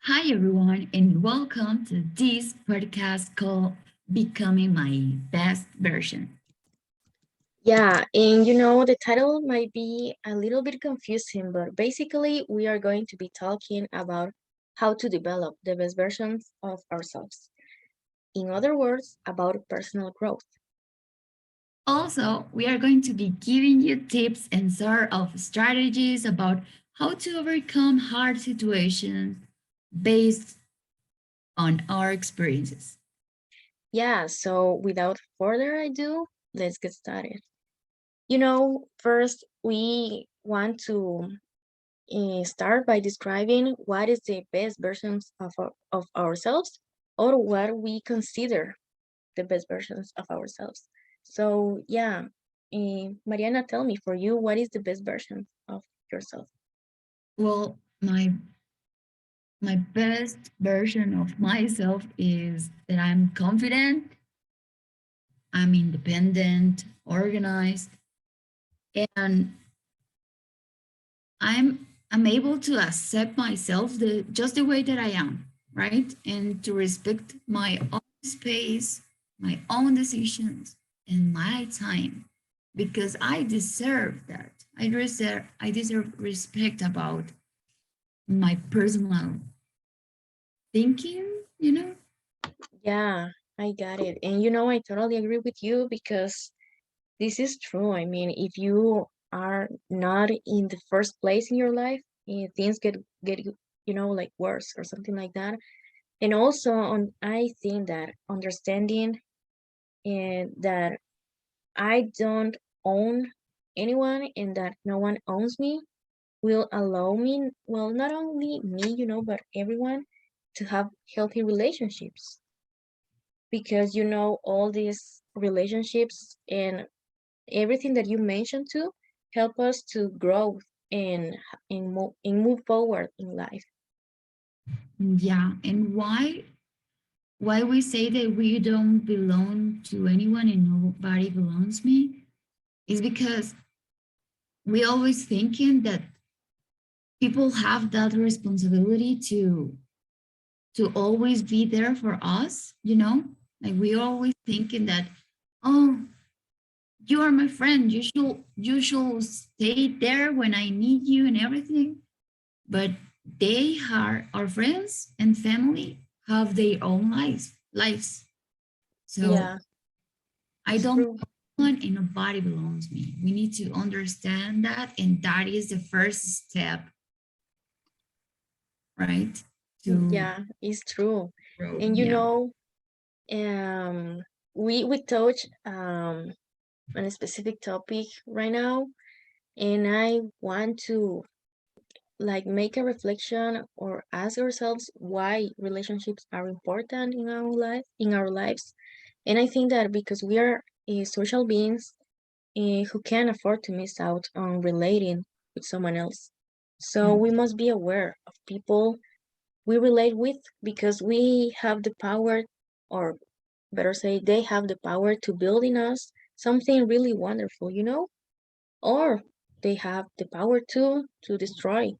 Hi, everyone, and welcome to this podcast called Becoming My Best Version. Yeah, and the title might be a little bit confusing, but basically, we are going to be talking about how to develop the best versions of ourselves. In other words, about personal growth. Also, we are going to be giving you tips and sort of strategies about how to overcome hard situations based on our experiences. Yeah, so without further ado, let's get started. First, we want to start by describing what is the best versions of ourselves or what we consider the best versions of ourselves. So yeah, Mariana, tell me for you, what is the best version of yourself? Well, my best version of myself is that I'm confident, I'm independent, organized, and I'm able to accept myself just the way that I am, right? And to respect my own space, my own decisions, and my time because I deserve that. I deserve respect about my personal thinking, you know? Yeah, I got it. And I totally agree with you because this is true. I mean, if you are not in the first place in your life, things get like worse or something like that. And also, I think that understanding and that I don't own anyone and that no one owns me will allow me, well, not only me, but everyone to have healthy relationships because, all these relationships and everything that you mentioned too help us to grow and move forward in life. Yeah. And why we say that we don't belong to anyone and nobody belongs me is because we always thinking that people have that responsibility to always be there for us, like we always thinking that, oh, you are my friend, you should stay there when I need you and everything. But they are our friends and family have their own lives. So Yeah, I it's don't true. belong and nobody belongs me. We need to understand that, and that is the first step, right, to Yeah, it's true. grow. And Yeah. um we touch on a specific topic right now, and I want to like make a reflection or ask ourselves why relationships are important in our lives. And I think that because we are social beings who can't afford to miss out on relating with someone else, so we must be aware of people we relate with because we have the power, or better say they have the power to build in us something really wonderful, or they have the power to destroy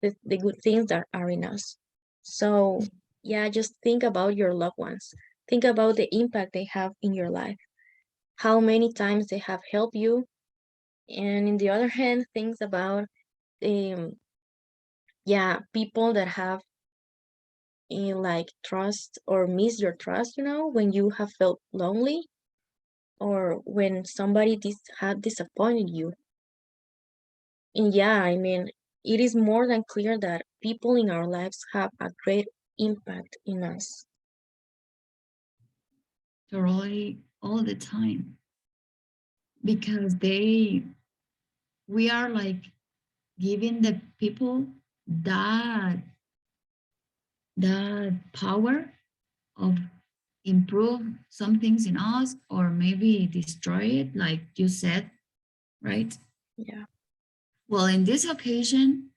the good things that are in us. So yeah, just think about your loved ones. Think about the impact they have in your life, how many times they have helped you. And in the other hand, things about um yeah, people that have like trust or miss your trust, when you have felt lonely or when somebody had disappointed you. And yeah, I mean, it is more than clear that people in our lives have a great impact in us. Totally, all the time, because we are like giving the people that that power of improve some things in us or maybe destroy it, like you said, right? Yeah. Well, in this occasion,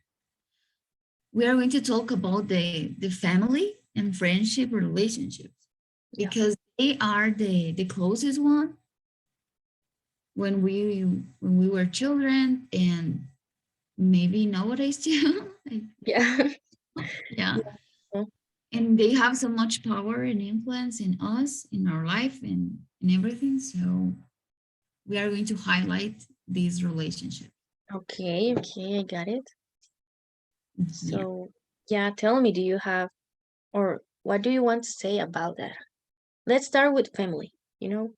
we are going to talk about the family and friendship relationships Yeah. because they are the closest one when we were children and maybe nowadays too. Like, Yeah. yeah. and they have so much power and influence in us, in our life, and in everything. So we are going to highlight this relationship. Okay, okay, I got it. Yeah. So, yeah, tell me, do you have, or what do you want to say about that? Let's start with family, you know?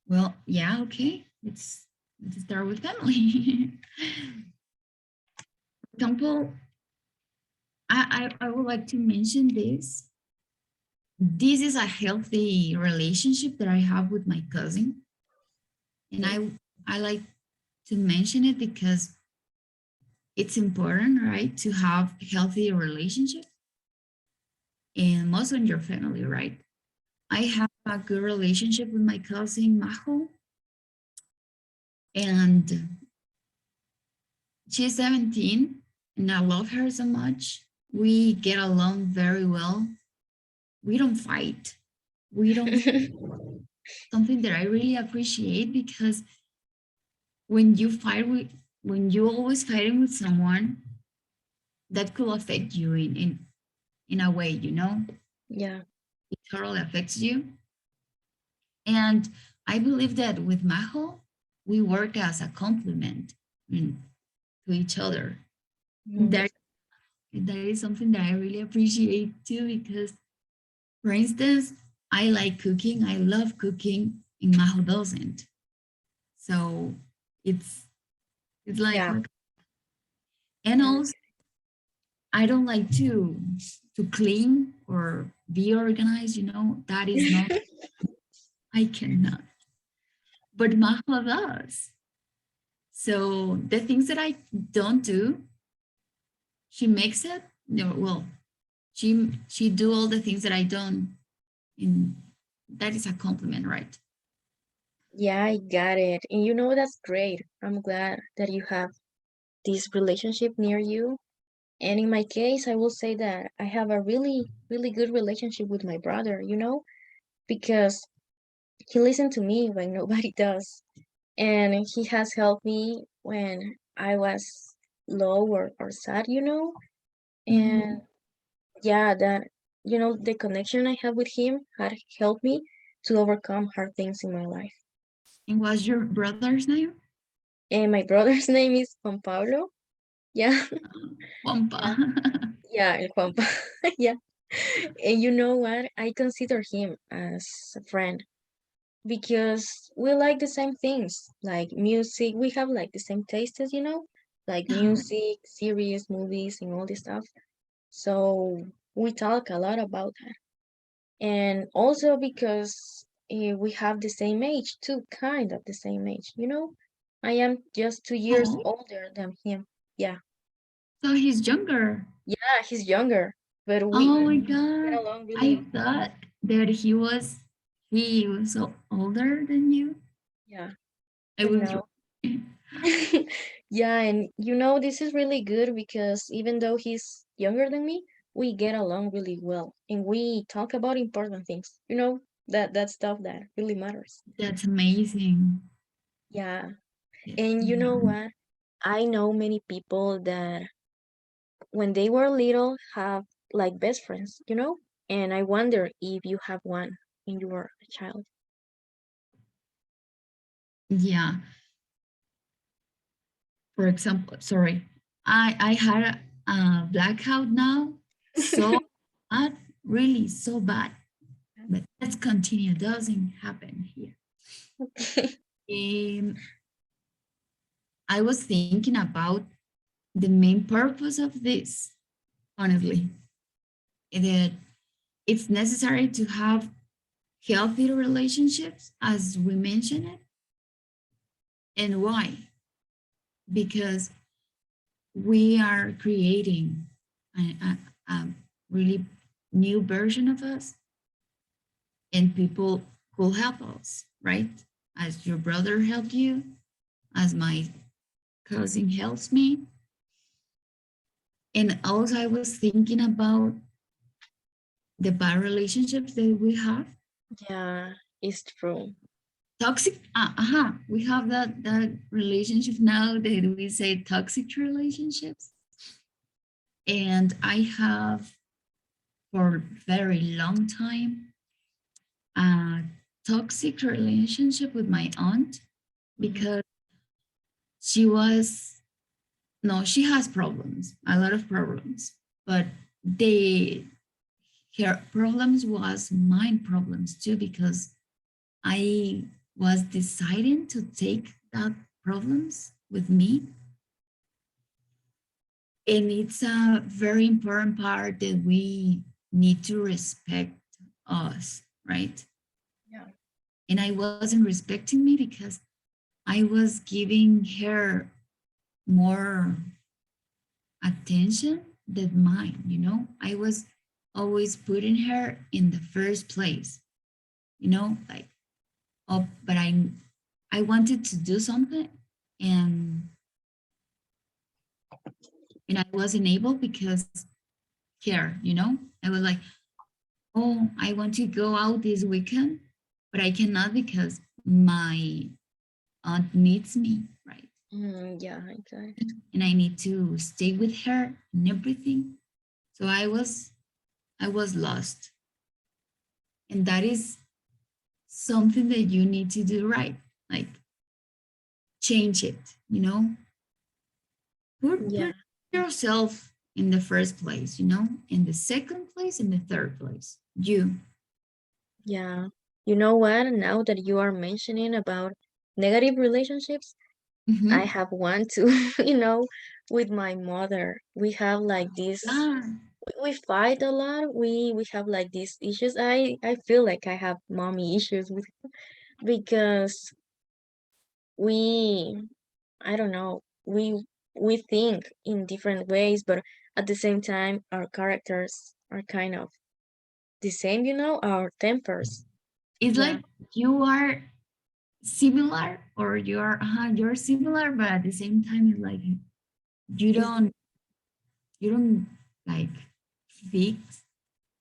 Well, yeah, okay. Let's start with family. For example, I would like to mention this. This is a healthy relationship that I have with my cousin. And Okay. I like to mention it because it's important, right? To have healthy relationship and most in your family, right? I have a good relationship with my cousin Majo, and she's 17, and I love her so much. We get along very well. We don't fight. We don't something that I really appreciate because when you fight with when you always fighting with someone, that could affect you in a way, you know, Yeah. it totally affects you. And I believe that with Majo, we work as a complement to each other. Mm, That that is something that I really appreciate too, because for instance, I like cooking, I love cooking, and Majo doesn't. So it's it's like yeah. her. And Mm. also I don't like to clean or be organized, you know, that is not, I cannot. But Majo does. So the things that I don't do, she makes it. No, well, she do all the things that I don't, and that is a compliment, right? Yeah, I got it. And you know, that's great. I'm glad that you have this relationship near you. And in my case, I will say that I have a really, really good relationship with my brother, you know, because he listened to me when nobody does. And he has helped me when I was low or sad, you know. Mhm. And yeah, that, you know, the connection I have with him had helped me to overcome hard things in my life. And what's your brother's name? And my brother's name is Juan Pablo. Yeah, Wampa. yeah, yeah, El Juanpa. Yeah. And you know what? I consider him as a friend because we like the same things, like music. We have like the same tastes, you know, like music, series, movies, and all this stuff. So we talk a lot about that. And also because we have the same age too, kind of the same age, you know. I am just 2 years Oh, older than him. Yeah, so he's younger. yeah, he's younger, but we Oh my get God. along I really. thought that he was so older than you. Yeah, I but was no. Yeah, and you know, this is really good because even though he's younger than me, we get along really well and we talk about important things, you know, that stuff that really matters. That's amazing. Yeah. Yeah. And you know Yeah. what? I know many people that when they were little have like best friends, you know? And I wonder if you have one when you were a child. Yeah. For example, sorry, I had a blackout now. So bad, really so bad. But let's continue. Doesn't happen here. Um, I was thinking about the main purpose of this, honestly, that it's necessary to have healthy relationships, as we mentioned it. And why? Because we are creating a really new version of us, and people will help us, right? As your brother helped you, as my cousin helps me. And also, I was thinking about the bad relationships that we have. Yeah, it's true. Toxic, we have that relationship now that we say toxic relationships. And I have for very long time a toxic relationship with my aunt because she was no, she has problems, a lot of problems, but they her problems was mine problems too because I was deciding to take that problems with me. And it's a very important part that we need to respect us, right? Yeah. And I wasn't respecting me because I was giving her more attention than mine, you know? I was always putting her in the first place, you know, like, oh, but I wanted to do something and and I wasn't able because here, you know, I was like, oh, I want to go out this weekend, but I cannot because my aunt needs me, right? Yeah, I got it. And I need to stay with her and everything. So I was lost. And that is something that you need to do right. Like change it, you know? Yeah, Put yourself in the first place, you know, in the second place, in the third place. You. yeah. You know what? Now that you are mentioning about negative relationships, I Mhm. have one too, with my mother. We have like this, Yeah. we fight a lot. We have like these issues. I feel like I have mommy issues with because we, I don't know, we think in different ways, but at the same time, our characters are kind of the same, our tempers. It's Yeah. like you are similar or you're similar, but at the same time it's like you It's, don't you don't like fix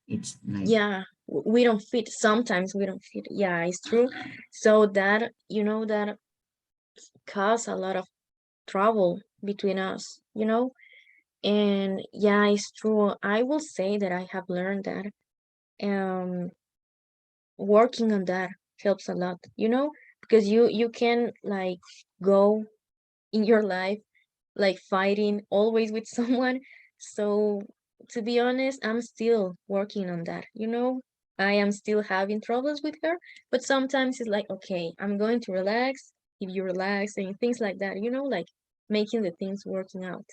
it's like yeah, we don't fit. Sometimes we don't fit. Yeah, it's true. So that, that cause a lot of trouble between us, And yeah, it's true. I will say that I have learned that um working on that helps a lot, because you can like go in your life like fighting always with someone. So to be honest, I'm still working on that, I am still having troubles with her, but sometimes it's like, okay, I'm going to relax. If you relax and things like that, like making the things working out.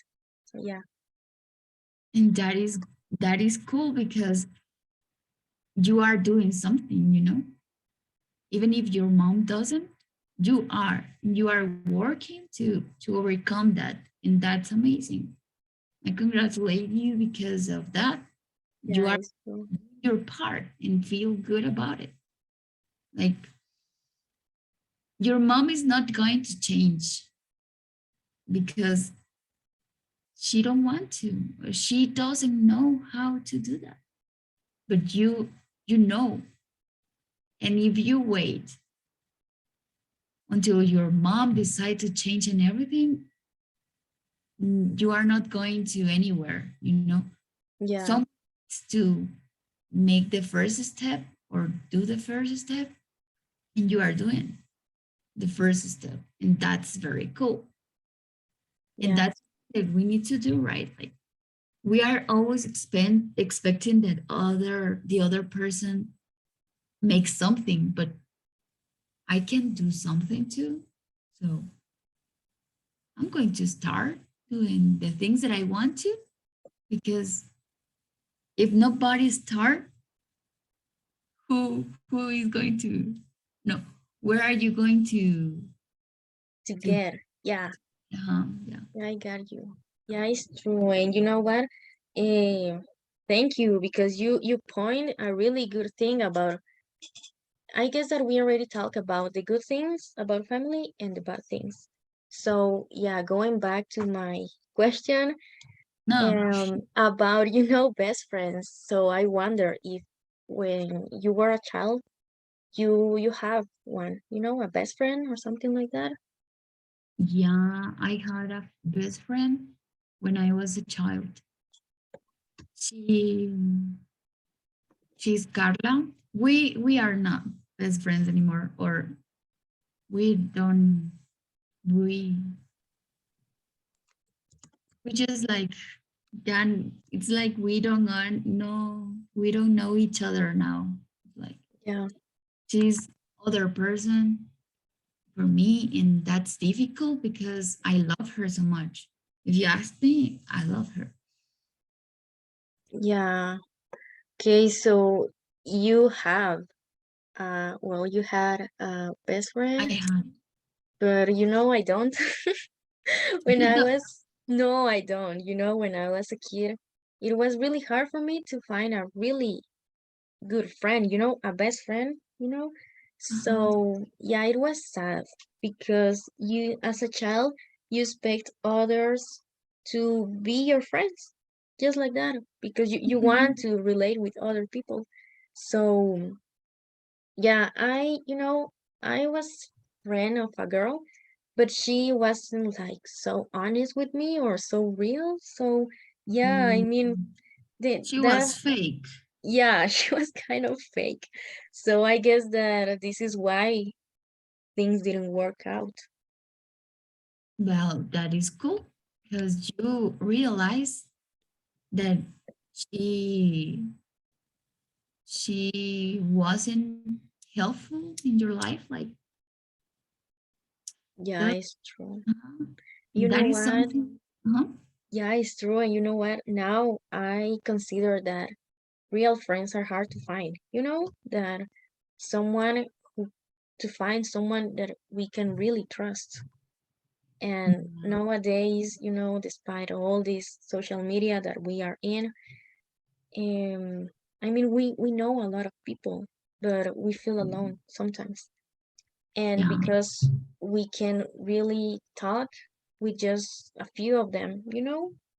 So yeah. and that is cool because you are doing something, you know, even if your mom doesn't, you are working to overcome that, and that's amazing. I congratulate you because of that. You Yeah, are it's true. doing your part and feel good about it. Like your mom is not going to change because she don't want to or she doesn't know how to do that, but you know. And if you wait until your mom decides to change and everything, you are not going to anywhere, you know. Yeah. Someone needs to make the first step or do the first step, and you are doing the first step, and that's very cool. And Yeah. that's what we need to do, right? Like we are always expecting that the other person makes something, but I can do something too. So I'm going to start doing the things that I want to, because if nobody start, who is going to no? Where are you going to Together. Yeah. yeah. Yeah, I got you. Yeah, it's true. And you know what? Eh, Thank you, because you point a really good thing about. I guess that we already talked about the good things about family and the bad things. So yeah, going back to my question, No, about best friends. So I wonder if when you were a child, you have one, a best friend or something like that. yeah, I had a best friend when I was a child. She she's Carla. We are not best friends anymore, or we don't we we just like done. It's like we don't know each other now. Like Yeah. she's other person for me, and that's difficult because I love her so much. If you ask me, I love her. Yeah. Okay, so you have well, you had a best I friend, have. but I don't. When You I don't. was No, I don't. When I was a kid, it was really hard for me to find a really good friend, a best friend. Uh-huh. So, yeah, it was sad because as a child, you expect others to be your friends, just like that, because you want Mhm. to relate with other people. So, yeah, I was friend of a girl, but she wasn't like so honest with me or so real. So, yeah, I Mm, mean, she that was fake. yeah, she was kind of fake. So I guess that this is why things didn't work out. Well, that is cool because you realize that she she wasn't helpful in your life. Like Yeah, that, it's true. uh-huh. You That know is what? something. Uh-huh. Yeah, it's true. And you know what? Now I consider that real friends are hard to find. That someone who to find someone that we can really trust. And nowadays, despite all this social media that we are in, um, I mean, we know a lot of people, but we feel alone sometimes. And Yeah. because we can really talk with just a few of them,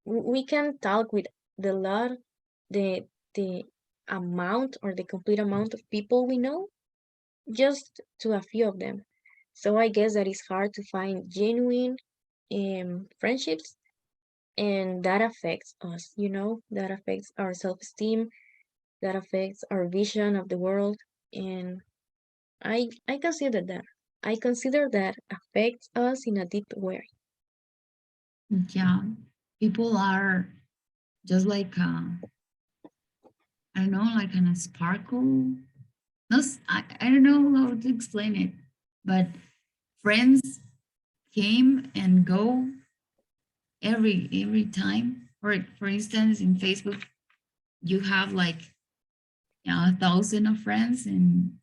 we can talk with the lot, the amount or the complete amount of people we know, just to a few of them. So I guess that it's hard to find genuine friendships, and that affects us, that affects our self-esteem, that affects our vision of the world. And I consider that. I consider that affects us in a deep way. Yeah. People are just like I don't know, like in a sparkle. No, I don't know how to explain it, but friends came and go every time. For instance, in Facebook, you have like 1,000 of friends, and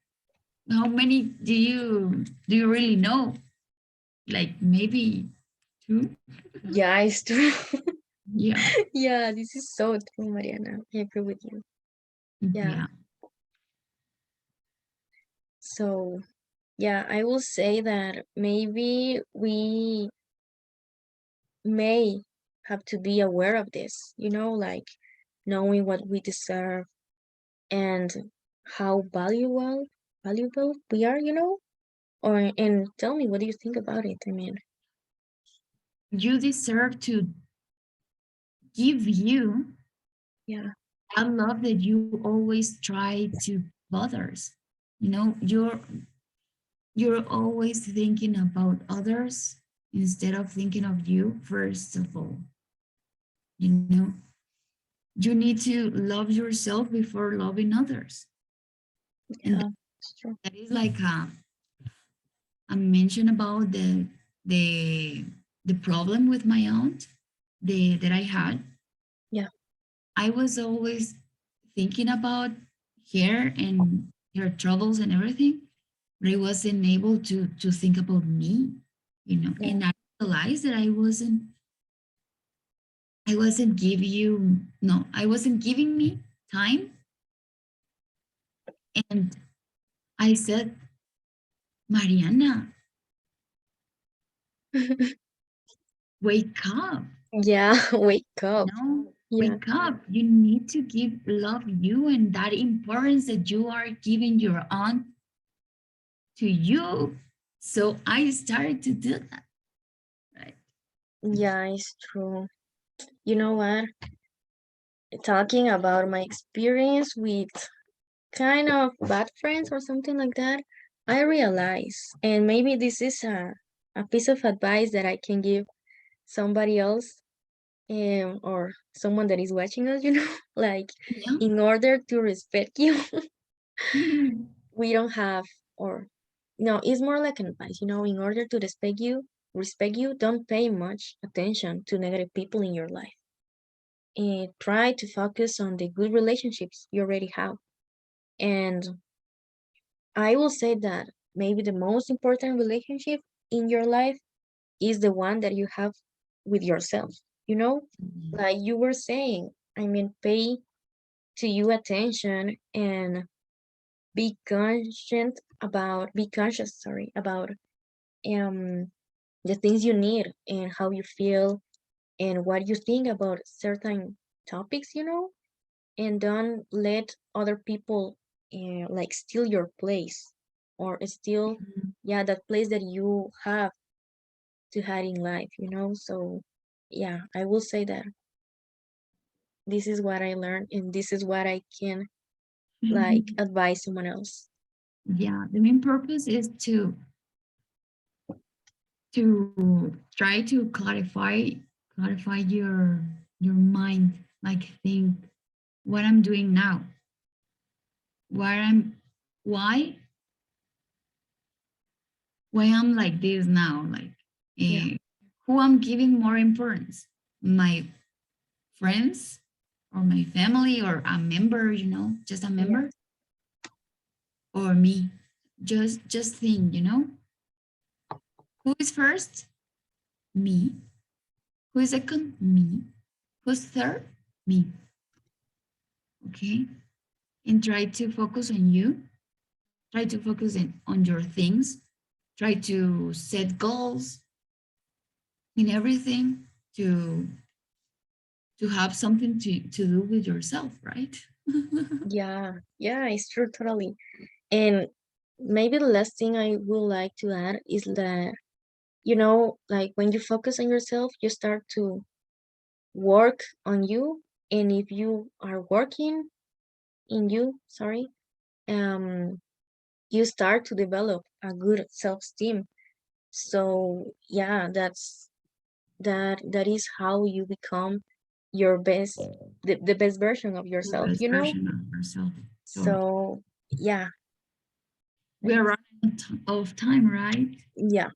how many do you really know? Like maybe two. Yeah, it's true. Yeah, Yeah, this is so true, Mariana. I agree with you. Yeah. yeah. So, yeah, I will say that maybe we may have to be aware of this, like knowing what we deserve and how valuable we are, and tell me, what do you think about it? I mean, You deserve to give you yeah, that love that you always try to give others. You're always thinking about others instead of thinking of you first of all. You know, you need to love yourself before loving others. And yeah, it's true. that is like I mentioned about the the problem with my aunt that I had. Yeah, I was always thinking about her and her troubles and everything, but I wasn't able to think about me. yeah, And I realized that I wasn't giving you no, I wasn't giving me time. And I said, Mariana, wake up. yeah. Wake up. Yeah, Wake up. You need to give love you and that importance that you are giving your aunt to you. So I started to do that. Right. yeah, it's true. You know what? Talking about my experience with kind of bad friends or something like that, I realize, and maybe this is a piece of advice that I can give somebody else, or someone that is watching us, like Yeah. in order to respect you, Mhm. we don't have, or no, it's more like an advice, in order to respect you, don't pay much attention to negative people in your life. And try to focus on the good relationships you already have. And I will say that maybe the most important relationship in your life is the one that you have with yourself. You know, like you were saying, I mean, pay to you attention and be conscious, sorry, about um the things you need and how you feel and what you think about certain topics, and don't let other people like steal your place or steal, yeah, that place that you have to have in life, so yeah, I will say that this is what I learned and this is what I can like advise someone else. Yeah, the main purpose is to try to clarify your mind, like think what I'm doing now, what I'm why why I'm like this now, like Yeah, who I'm giving more importance, my friends or my family or a member, just a yeah, member, or me. Just think, who is first? Me. Who is second? Me. Who's third? Me. Okay. And try to focus on you. Try to focus on your things. Try to set goals in everything to have something to do with yourself, right? yeah, it's true, totally. And maybe the last thing I would like to add is that, like when you focus on yourself, you start to work on you. And if you are working in you, sorry, um, you start to develop a good self-esteem. So yeah, that is how you become your best, the best version of The yourself, best version of yourself. So So yeah, we are running of time, right? yeah,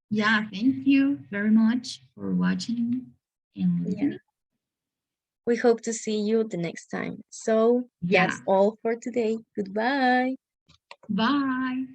Yeah, thank you very much for watching and yeah. listening. We hope to see you the next time. So Yeah. that's all for today. Goodbye. Bye.